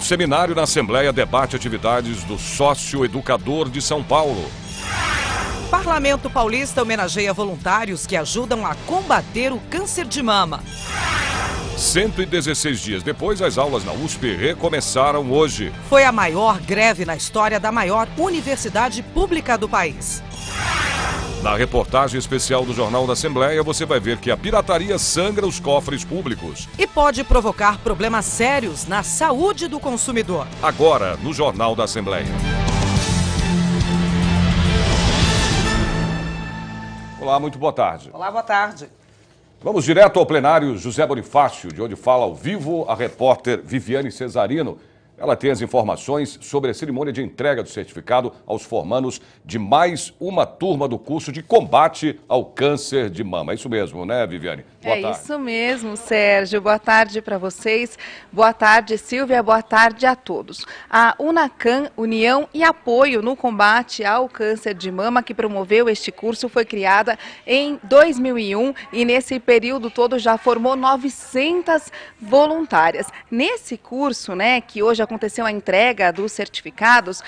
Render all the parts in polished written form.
Seminário na Assembleia debate atividades do sócio-educador de São Paulo. Parlamento Paulista homenageia voluntários que ajudam a combater o câncer de mama. 116 dias depois, as aulas na USP recomeçaram hoje. Foi a maior greve na história da maior universidade pública do país. Na reportagem especial do Jornal da Assembleia, você vai ver que a pirataria sangra os cofres públicos. E pode provocar problemas sérios na saúde do consumidor. Agora, no Jornal da Assembleia. Olá, muito boa tarde. Olá, boa tarde. Vamos direto ao plenário José Bonifácio, de onde fala ao vivo a repórter Viviane Cesarino. Ela tem as informações sobre a cerimônia de entrega do certificado aos formandos de mais uma turma do curso de combate ao câncer de mama. É isso mesmo, né, Viviane? Boa tarde. Isso mesmo, Sérgio. Boa tarde para vocês. Boa tarde, Silvia. Boa tarde a todos. A UNACAM, União e Apoio no Combate ao Câncer de Mama, que promoveu este curso, foi criada em 2001 e nesse período todo já formou 900 voluntárias. Nesse curso, né, que hoje aconteceu a entrega dos certificados,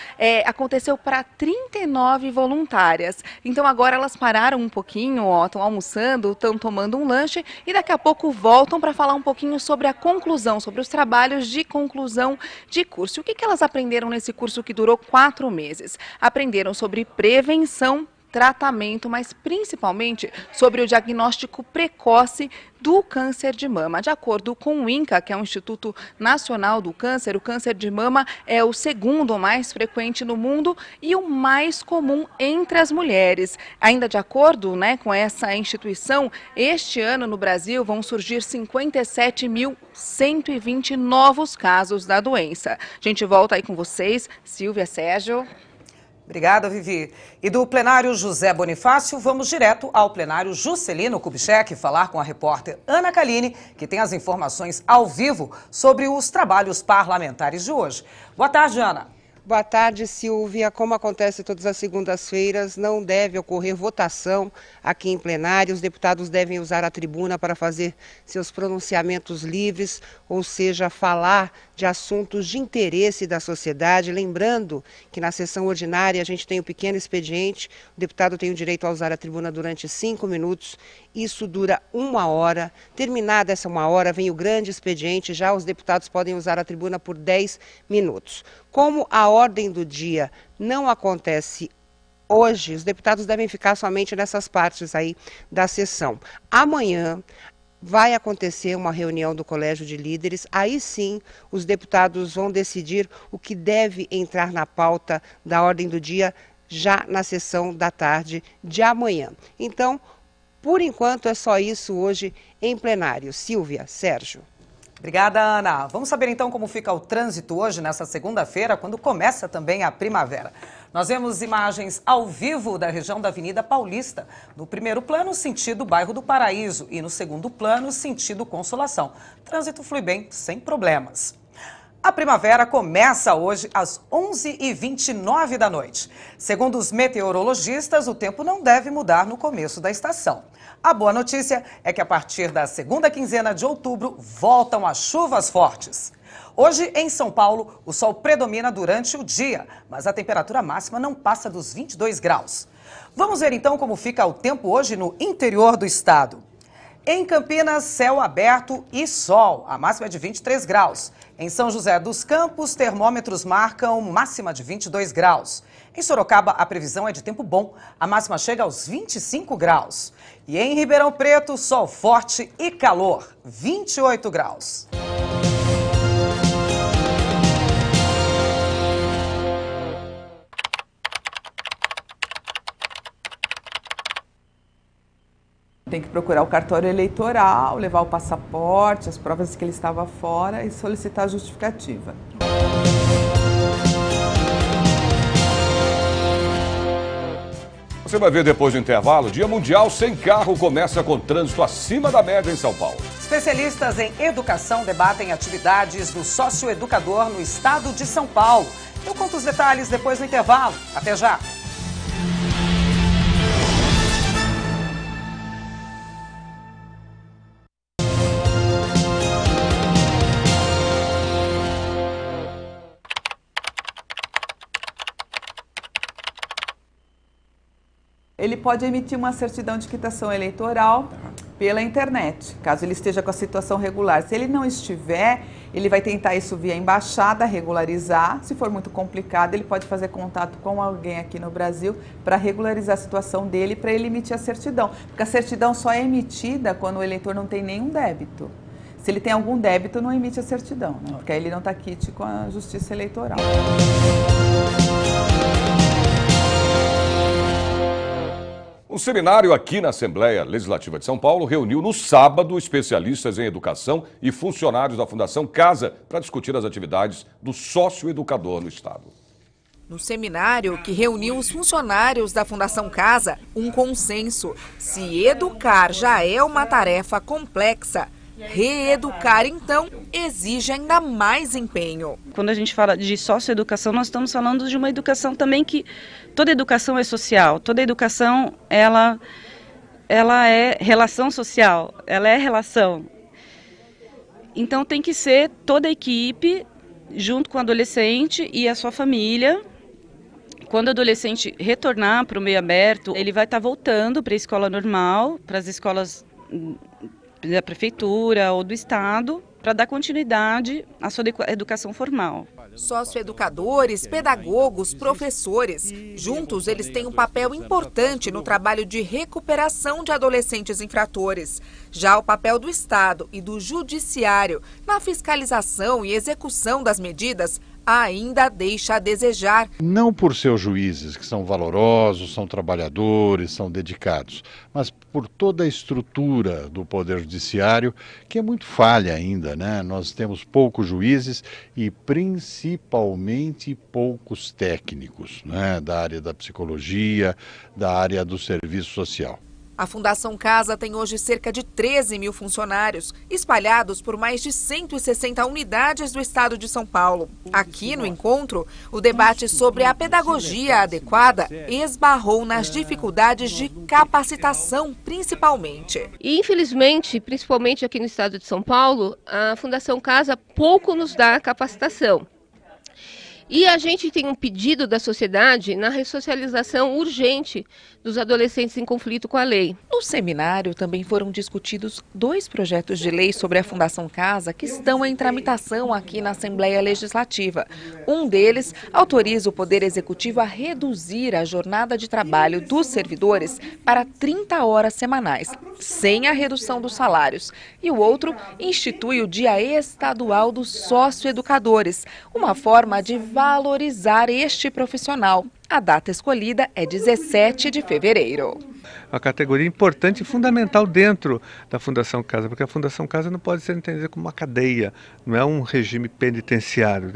aconteceu para 39 voluntárias. Então agora elas pararam um pouquinho, estão almoçando, estão tomando um lanche e daqui a pouco voltam para falar um pouquinho sobre a conclusão, sobre os trabalhos de conclusão de curso. O que elas aprenderam nesse curso que durou 4 meses? Aprenderam sobre prevenção, tratamento, mas principalmente sobre o diagnóstico precoce do câncer de mama. De acordo com o INCA, que é o Instituto Nacional do Câncer, o câncer de mama é o segundo mais frequente no mundo e o mais comum entre as mulheres. Ainda de acordo, né, com essa instituição, este ano no Brasil vão surgir 57.120 novos casos da doença. A gente volta aí com vocês, Silvia, Sérgio. Obrigada, Vivi. E do plenário José Bonifácio, vamos direto ao plenário Juscelino Kubitschek falar com a repórter Ana Kaline, que tem as informações ao vivo sobre os trabalhos parlamentares de hoje. Boa tarde, Ana. Boa tarde, Silvia. Como acontece todas as segundas-feiras, não deve ocorrer votação aqui em plenário. Os deputados devem usar a tribuna para fazer seus pronunciamentos livres, ou seja, falar de assuntos de interesse da sociedade. Lembrando que na sessão ordinária a gente tem um pequeno expediente, o deputado tem o direito a usar a tribuna durante 5 minutos, isso dura 1 hora. Terminada essa 1 hora, vem o grande expediente, já os deputados podem usar a tribuna por 10 minutos. Como a ordem do dia não acontece hoje, os deputados devem ficar somente nessas partes aí da sessão. Amanhã vai acontecer uma reunião do Colégio de Líderes, aí sim os deputados vão decidir o que deve entrar na pauta da ordem do dia já na sessão da tarde de amanhã. Então, por enquanto é só isso hoje em plenário. Silvia, Sérgio. Obrigada, Ana. Vamos saber então como fica o trânsito hoje, nessa segunda-feira, quando começa também a primavera. Nós vemos imagens ao vivo da região da Avenida Paulista. No primeiro plano, sentido bairro do Paraíso e no segundo plano, sentido Consolação. O trânsito flui bem, sem problemas. A primavera começa hoje às 11h29 da noite. Segundo os meteorologistas, o tempo não deve mudar no começo da estação. A boa notícia é que a partir da segunda quinzena de outubro voltam as chuvas fortes. Hoje, em São Paulo, o sol predomina durante o dia, mas a temperatura máxima não passa dos 22 graus. Vamos ver então como fica o tempo hoje no interior do estado. Em Campinas, céu aberto e sol, a máxima é de 23 graus. Em São José dos Campos, termômetros marcam máxima de 22 graus. Em Sorocaba, a previsão é de tempo bom, a máxima chega aos 25 graus. E em Ribeirão Preto, sol forte e calor, 28 graus. Tem que procurar o cartório eleitoral, levar o passaporte, as provas de que ele estava fora e solicitar a justificativa. Você vai ver depois do intervalo, Dia Mundial Sem Carro começa com trânsito acima da média em São Paulo. Especialistas em educação debatem atividades do sócio-educador no estado de São Paulo. Eu conto os detalhes depois do intervalo. Até já! Ele pode emitir uma certidão de quitação eleitoral pela internet, caso ele esteja com a situação regular. Se ele não estiver, ele vai tentar isso via embaixada, regularizar. Se for muito complicado, ele pode fazer contato com alguém aqui no Brasil para regularizar a situação dele, para ele emitir a certidão. Porque a certidão só é emitida quando o eleitor não tem nenhum débito. Se ele tem algum débito, não emite a certidão, né? Porque aí ele não está quite com a Justiça Eleitoral. Um seminário aqui na Assembleia Legislativa de São Paulo reuniu no sábado especialistas em educação e funcionários da Fundação Casa para discutir as atividades do sócio-educador no Estado. No seminário, que reuniu os funcionários da Fundação Casa, um consenso: se educar já é uma tarefa complexa, reeducar, então, exige ainda mais empenho. Quando a gente fala de socioeducação, nós estamos falando de uma educação também que... Toda educação é social, toda educação ela é relação social, ela é relação. Então tem que ser toda a equipe, junto com o adolescente e a sua família. Quando o adolescente retornar para o meio aberto, ele vai estar voltando para a escola normal, para as escolas da prefeitura ou do estado, para dar continuidade à sua educação formal. Socioeducadores, pedagogos, professores. Juntos, eles têm um papel importante no trabalho de recuperação de adolescentes infratores. Já o papel do Estado e do Judiciário na fiscalização e execução das medidas ainda deixa a desejar. Não por seus juízes, que são valorosos, são trabalhadores, são dedicados, mas por toda a estrutura do Poder Judiciário, que é muito falha ainda, né? Nós temos poucos juízes e principalmente poucos técnicos, né? Da área da psicologia, da área do serviço social. A Fundação Casa tem hoje cerca de 13 mil funcionários, espalhados por mais de 160 unidades do estado de São Paulo. Aqui no encontro, o debate sobre a pedagogia adequada esbarrou nas dificuldades de capacitação, principalmente. E, infelizmente, principalmente aqui no estado de São Paulo, a Fundação Casa pouco nos dá capacitação. E a gente tem um pedido da sociedade na ressocialização urgente dos adolescentes em conflito com a lei. No seminário também foram discutidos 2 projetos de lei sobre a Fundação Casa que estão em tramitação aqui na Assembleia Legislativa. Um deles autoriza o Poder Executivo a reduzir a jornada de trabalho dos servidores para 30 horas semanais, sem a redução dos salários. E o outro institui o Dia Estadual dos Socioeducadores, uma forma de valorizar este profissional. A data escolhida é 17 de fevereiro. Uma categoria importante e fundamental dentro da Fundação Casa, porque a Fundação Casa não pode ser entendida como uma cadeia, não é um regime penitenciário,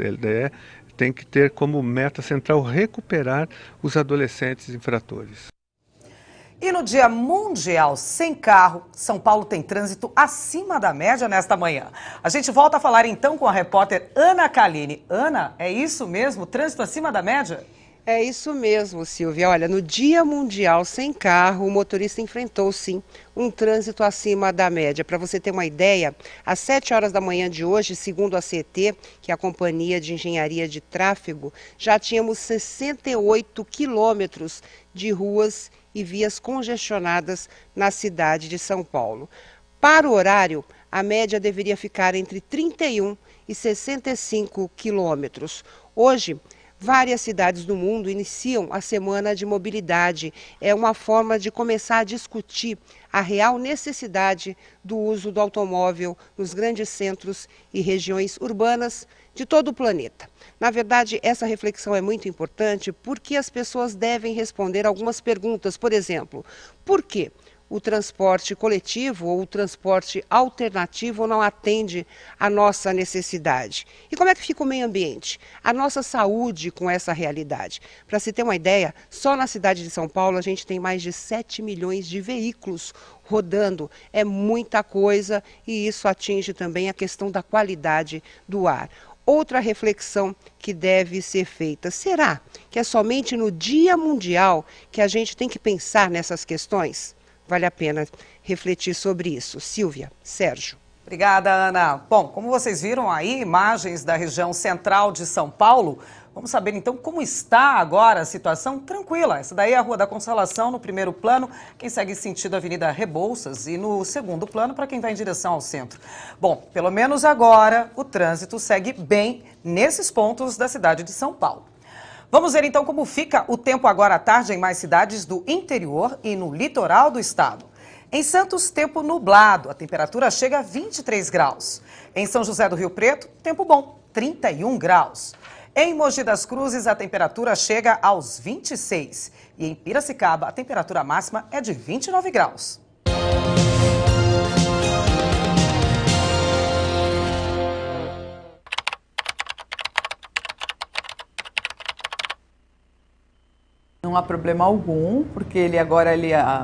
tem que ter como meta central recuperar os adolescentes infratores. E no Dia Mundial Sem Carro, São Paulo tem trânsito acima da média nesta manhã. A gente volta a falar então com a repórter Ana Kaline. Ana, é isso mesmo? Trânsito acima da média? É isso mesmo, Silvia. Olha, no Dia Mundial Sem Carro, o motorista enfrentou, sim, um trânsito acima da média. Para você ter uma ideia, às 7 horas da manhã de hoje, segundo a CET, que é a Companhia de Engenharia de Tráfego, já tínhamos 68 quilômetros de ruas e vias congestionadas na cidade de São Paulo. Para o horário, a média deveria ficar entre 31 e 65 quilômetros. Hoje, várias cidades do mundo iniciam a Semana de Mobilidade. É uma forma de começar a discutir a real necessidade do uso do automóvel nos grandes centros e regiões urbanas de todo o planeta. Na verdade, essa reflexão é muito importante porque as pessoas devem responder algumas perguntas. Por exemplo, por que o transporte coletivo ou o transporte alternativo não atende à nossa necessidade? E como é que fica o meio ambiente? A nossa saúde com essa realidade? Para se ter uma ideia, só na cidade de São Paulo a gente tem mais de 7 milhões de veículos rodando. É muita coisa e isso atinge também a questão da qualidade do ar. Outra reflexão que deve ser feita, será que é somente no Dia Mundial que a gente tem que pensar nessas questões? Vale a pena refletir sobre isso. Silvia, Sérgio. Obrigada, Ana. Bom, como vocês viram aí, imagens da região central de São Paulo, Vamos saber então como está agora a situação tranquila. Essa daí é a Rua da Consolação, no primeiro plano, quem segue sentido Avenida Rebouças, e no segundo plano para quem vai em direção ao centro. Bom, pelo menos agora o trânsito segue bem nesses pontos da cidade de São Paulo. Vamos ver então como fica o tempo agora à tarde em mais cidades do interior e no litoral do estado. Em Santos, tempo nublado, a temperatura chega a 23 graus. Em São José do Rio Preto, tempo bom, 31 graus. Em Mogi das Cruzes, a temperatura chega aos 26. E em Piracicaba, a temperatura máxima é de 29 graus. Não há problema algum, porque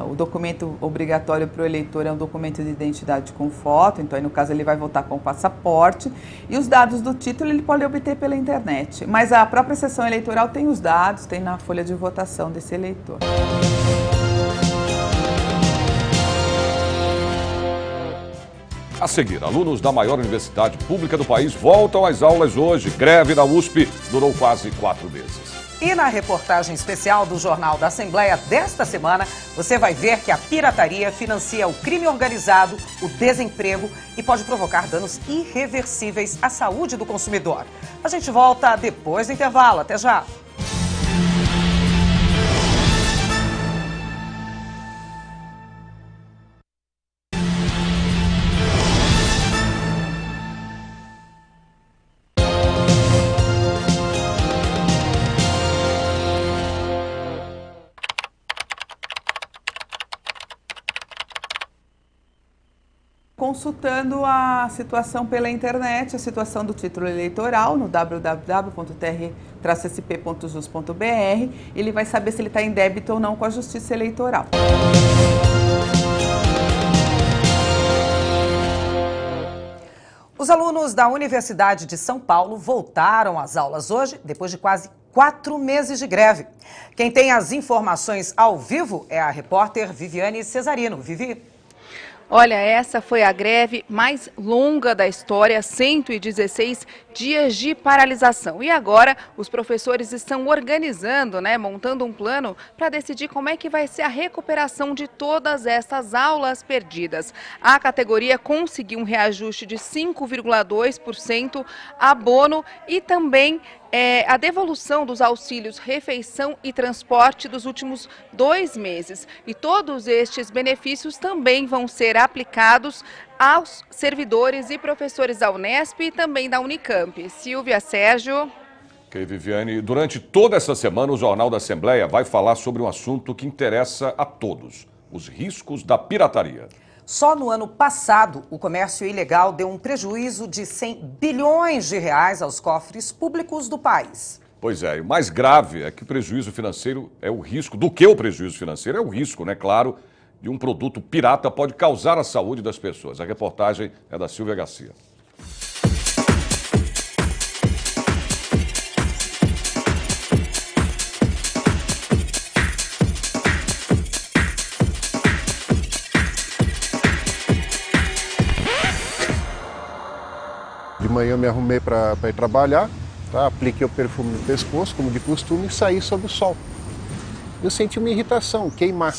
o documento obrigatório para o eleitor é um documento de identidade com foto, então aí no caso ele vai votar com o passaporte, e os dados do título ele pode obter pela internet. Mas a própria sessão eleitoral tem os dados, tem na folha de votação desse eleitor. A seguir, alunos da maior universidade pública do país voltam às aulas hoje. Greve da USP durou quase 4 meses. E na reportagem especial do Jornal da Assembleia desta semana, você vai ver que a pirataria financia o crime organizado, o desemprego e pode provocar danos irreversíveis à saúde do consumidor. A gente volta depois do intervalo. Até já! Consultando a situação pela internet, a situação do título eleitoral no www.tr-sp.jus.br, ele vai saber se ele está em débito ou não com a Justiça Eleitoral. Os alunos da Universidade de São Paulo voltaram às aulas hoje, depois de quase 4 meses de greve. Quem tem as informações ao vivo é a repórter Viviane Cesarino. Vivi. Olha, essa foi a greve mais longa da história, 116 dias de paralisação. E agora os professores estão organizando, montando um plano para decidir como é que vai ser a recuperação de todas essas aulas perdidas. A categoria conseguiu um reajuste de 5,2%, abono e também a devolução dos auxílios refeição e transporte dos últimos 2 meses. E todos estes benefícios também vão ser aplicados aos servidores e professores da Unesp e também da Unicamp. Silvia, Sérgio. Ok, Viviane. Durante toda essa semana, o Jornal da Assembleia vai falar sobre um assunto que interessa a todos: os riscos da pirataria. Só no ano passado, o comércio ilegal deu um prejuízo de 100 bilhões de reais aos cofres públicos do país. Pois é, e o mais grave é que o prejuízo financeiro é o risco, do que o prejuízo financeiro é o risco, claro, de um produto pirata pode causar à saúde das pessoas. A reportagem é da Silvia Garcia. De manhã eu me arrumei para ir trabalhar, tá? Apliquei o perfume no pescoço, como de costume, e saí sob o sol. Eu senti uma irritação, queimar.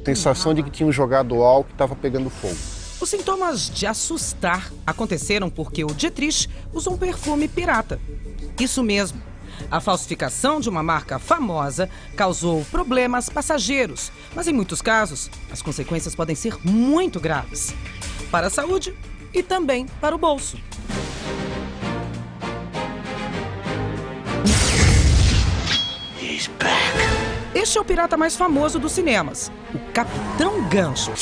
Sensação de que tinham jogado álcool e estava pegando fogo. Os sintomas de assustar aconteceram porque o Dietrich usou um perfume pirata. Isso mesmo. A falsificação de uma marca famosa causou problemas passageiros, mas em muitos casos, as consequências podem ser muito graves. Para a saúde e também para o bolso. Este é o pirata mais famoso dos cinemas, o Capitão Gancho.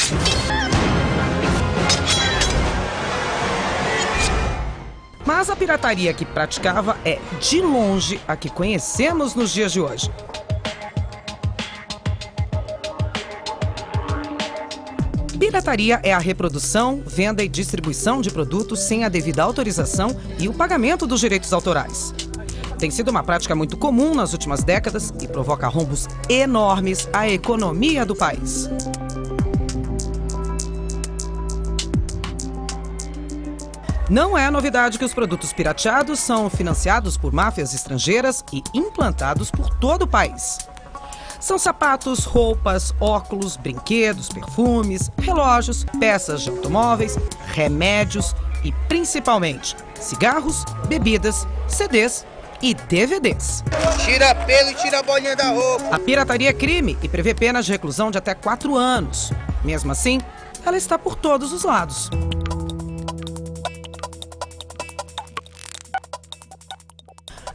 Mas a pirataria que praticava é, de longe, a que conhecemos nos dias de hoje. Pirataria é a reprodução, venda e distribuição de produtos sem a devida autorização e o pagamento dos direitos autorais. Tem sido uma prática muito comum nas últimas décadas e provoca rombos enormes à economia do país. Não é novidade que os produtos pirateados são financiados por máfias estrangeiras e implantados por todo o país. São sapatos, roupas, óculos, brinquedos, perfumes, relógios, peças de automóveis, remédios e, principalmente, cigarros, bebidas, CDs e DVDs. Tira pelo e tira a bolinha da roupa. A pirataria é crime e prevê penas de reclusão de até 4 anos. Mesmo assim, ela está por todos os lados.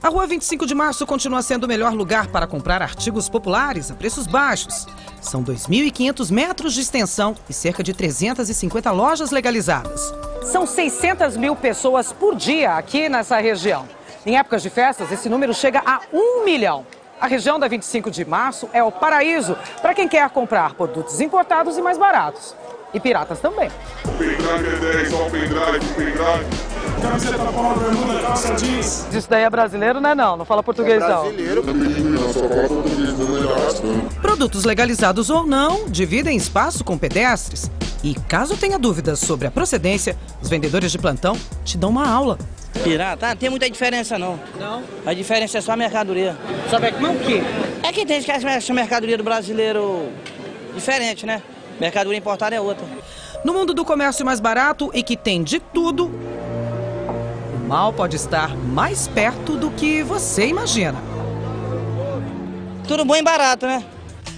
A Rua 25 de Março continua sendo o melhor lugar para comprar artigos populares a preços baixos. São 2.500 metros de extensão e cerca de 350 lojas legalizadas. São 600 mil pessoas por dia aqui nessa região. Em épocas de festas, esse número chega a 1 milhão. A região da 25 de Março é o paraíso para quem quer comprar produtos importados e mais baratos. E piratas também. O pendrive é 10, ó, o pendrive. Camiseta polo, bermuda, calça jeans. Isso daí é brasileiro, né? Não fala português, não. Brasileiro. Só fala português, não. Produtos legalizados ou não, dividem espaço com pedestres. E caso tenha dúvidas sobre a procedência, os vendedores de plantão te dão uma aula. Pirata? Não tem muita diferença, não. Não? A diferença é só a mercadoria. Sabe o quê? É que tem essa mercadoria do brasileiro diferente, né? Mercadoria importada é outra. No mundo do comércio mais barato e que tem de tudo, o mal pode estar mais perto do que você imagina. Tudo bom e barato, né?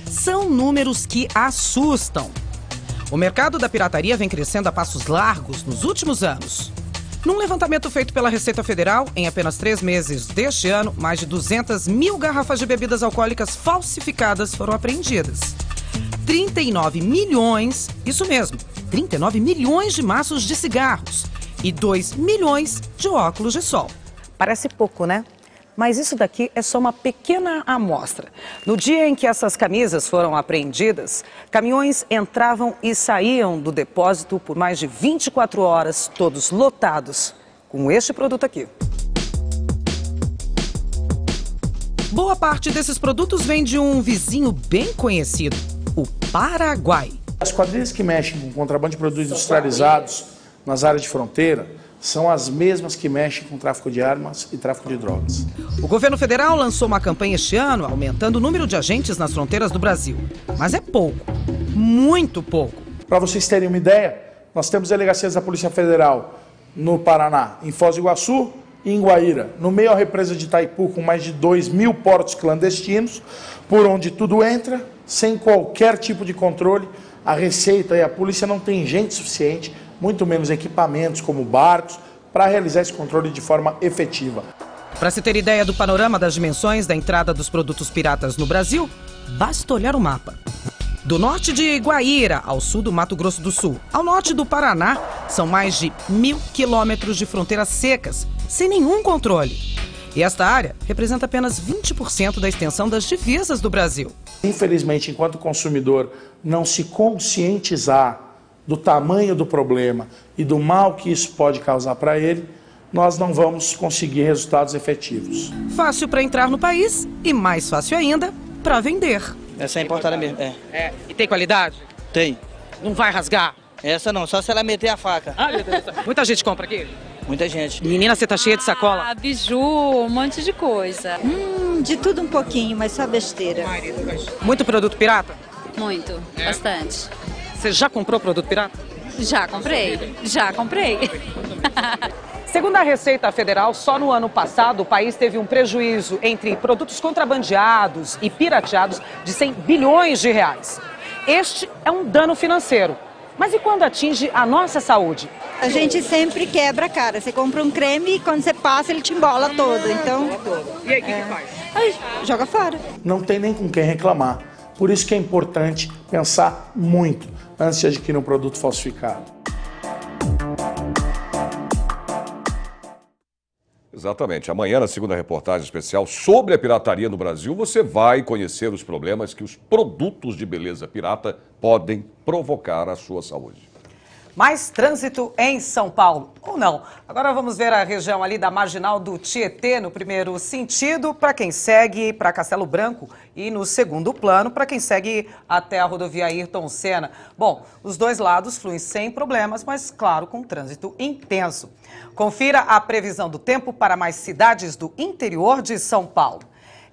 São números que assustam. O mercado da pirataria vem crescendo a passos largos nos últimos anos. Num levantamento feito pela Receita Federal, em apenas 3 meses deste ano, mais de 200 mil garrafas de bebidas alcoólicas falsificadas foram apreendidas. 39 milhões, isso mesmo, 39 milhões de maços de cigarros e 2 milhões de óculos de sol. Parece pouco, né? Mas isso daqui é só uma pequena amostra. No dia em que essas camisas foram apreendidas, caminhões entravam e saíam do depósito por mais de 24 horas, todos lotados com este produto aqui. Boa parte desses produtos vem de um vizinho bem conhecido, o Paraguai. As quadrilhas que mexem com contrabando de produtos industrializados nas áreas de fronteira são as mesmas que mexem com tráfico de armas e tráfico de drogas. O governo federal lançou uma campanha este ano, aumentando o número de agentes nas fronteiras do Brasil. Mas é pouco, muito pouco. Para vocês terem uma ideia, nós temos delegacias da Polícia Federal no Paraná, em Foz do Iguaçu e em Guaíra, no meio à represa de Itaipu, com mais de 2.000 portos clandestinos, por onde tudo entra, sem qualquer tipo de controle. A Receita e a polícia não têm gente suficiente, muito menos equipamentos como barcos, para realizar esse controle de forma efetiva. Para se ter ideia do panorama das dimensões da entrada dos produtos piratas no Brasil, basta olhar o mapa. Do norte de Guaíra ao sul do Mato Grosso do Sul, ao norte do Paraná, são mais de 1.000 quilômetros de fronteiras secas, sem nenhum controle. E esta área representa apenas 20% da extensão das divisas do Brasil. Infelizmente, enquanto o consumidor não se conscientizar do tamanho do problema e do mal que isso pode causar para ele, nós não vamos conseguir resultados efetivos. Fácil para entrar no país e mais fácil ainda para vender. Essa é importada mesmo, E tem qualidade? Tem. Não vai rasgar? Essa não, só se ela meter a faca. Ah, meu Deus. Muita gente compra aqui? Muita gente. Menina, você tá cheia de sacola? Ah, biju, um monte de coisa. De tudo um pouquinho, mas só besteira. Muito produto pirata? Muito, bastante. Você já comprou produto pirata? Já comprei. Segundo a Receita Federal, só no ano passado o país teve um prejuízo entre produtos contrabandeados e pirateados de 100 bilhões de reais. Este é um dano financeiro. Mas e quando atinge a nossa saúde? A gente sempre quebra a cara. Você compra um creme e quando você passa ele te embola todo. Então, e aí, o que faz? Aí, joga fora. Não tem nem com quem reclamar. Por isso que é importante pensar muito antes de adquirir um produto falsificado. Exatamente. Amanhã, na segunda reportagem especial sobre a pirataria no Brasil, você vai conhecer os problemas que os produtos de beleza pirata podem provocar à sua saúde. Mais trânsito em São Paulo, ou não? Agora vamos ver a região ali da Marginal do Tietê, no primeiro sentido, para quem segue para Castelo Branco, e no segundo plano, para quem segue até a rodovia Ayrton Senna. Bom, os dois lados fluem sem problemas, mas claro, com trânsito intenso. Confira a previsão do tempo para mais cidades do interior de São Paulo.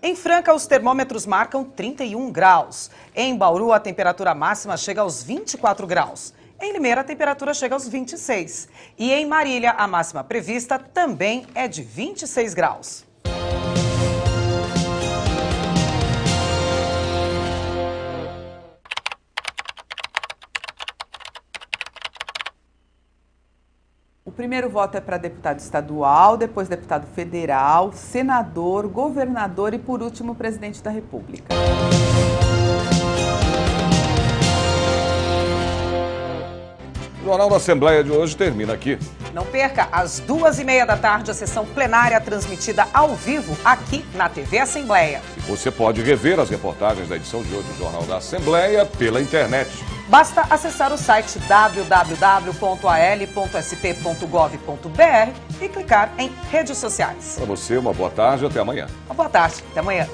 Em Franca, os termômetros marcam 31 graus. Em Bauru, a temperatura máxima chega aos 24 graus. Em Limeira, a temperatura chega aos 26. E em Marília, a máxima prevista também é de 26 graus. O primeiro voto é para deputado estadual, depois deputado federal, senador, governador e, por último, presidente da República. O Jornal da Assembleia de hoje termina aqui. Não perca, às 2h30 da tarde, a sessão plenária transmitida ao vivo aqui na TV Assembleia. E você pode rever as reportagens da edição de hoje do Jornal da Assembleia pela internet. Basta acessar o site www.al.sp.gov.br e clicar em redes sociais. Para você, uma boa tarde e até amanhã. Uma boa tarde, até amanhã.